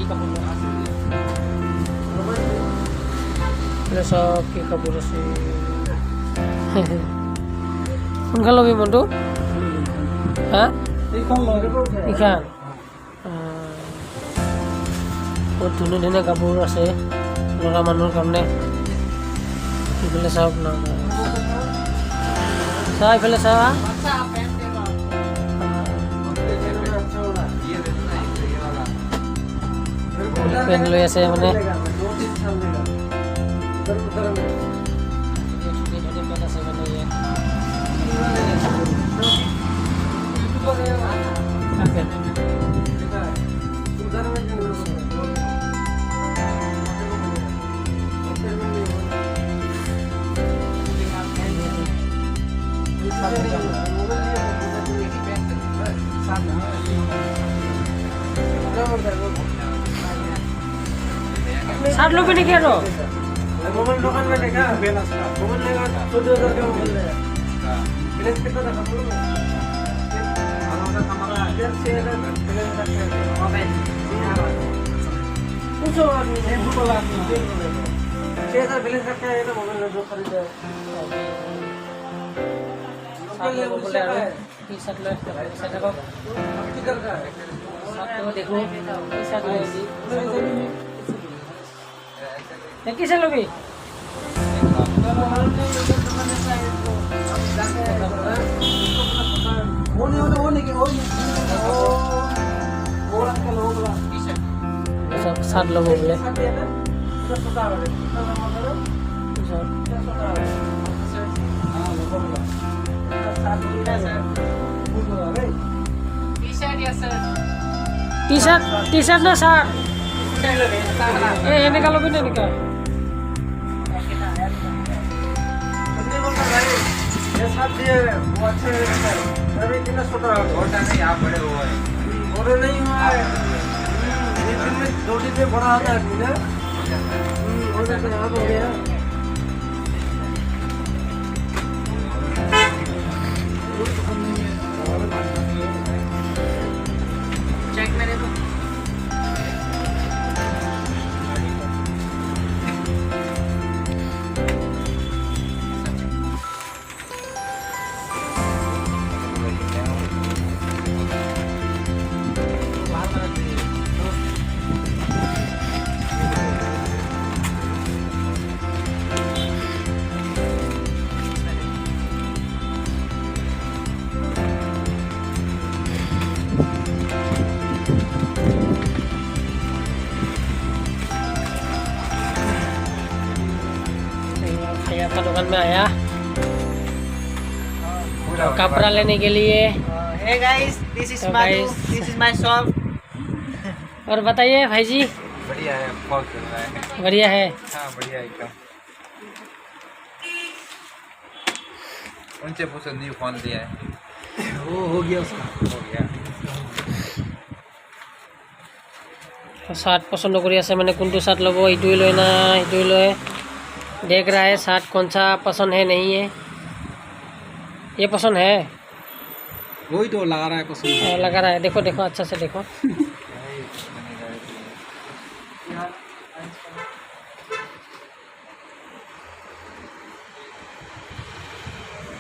কি কাপোৰ চব কি কাপোৰ আছে কোনখন ল'বি মনটো হা এইখন বহুত ধুনীয়া ধুনীয়া কাপোৰ আছে ল'ৰা মানুহৰ কাৰণে এইফালে চাওক না চা এইফালে চা পেন লৈ আছে মানে साठ लोग नहीं कह मोबाइल दुकान में देखा मोबाइल लेगा 14,000 का मोबाइल लेगा प्लेस कितना था बोलो हमारा 6,000 मोबाइल पूछो आदमी है बोलो आदमी 6,000 बैलेंस रखा है ना मोबाइल जो खरीदा है टी-शर्ट लो टी-शर्ट को किधर का है साथ देखो टी-शर्ट लो ये किसे लोगी सब सात लोग बोले टी शर्ट ना शर्ट ये निकालो भी नहीं निकाल वो अच्छे अभी कितना छोटा छोटा नहीं आप बड़े हुए बड़े नहीं हुए एक दिन में 2 दिन में बड़ा आता है ना हो गया चेक मेरे को का दुकान में आया कपड़ा लेने के लिए Hey guys, this is Madhu. This is my shop. और बताइए भाई जी बढ़िया है बहुत चल रहा है बढ़िया है हाँ बढ़िया एकदम उनसे पूछो न्यू फोन लिया है वो हो गया उसका हो गया शर्ट पसंद कर मैंने कौन शर्ट लब ये लय ना ये लय देख रहा है शर्ट कौन सा पसंद है नहीं है ये पसंद है वही तो लगा रहा है पसंद लगा रहा है देखो देखो अच्छा से देखो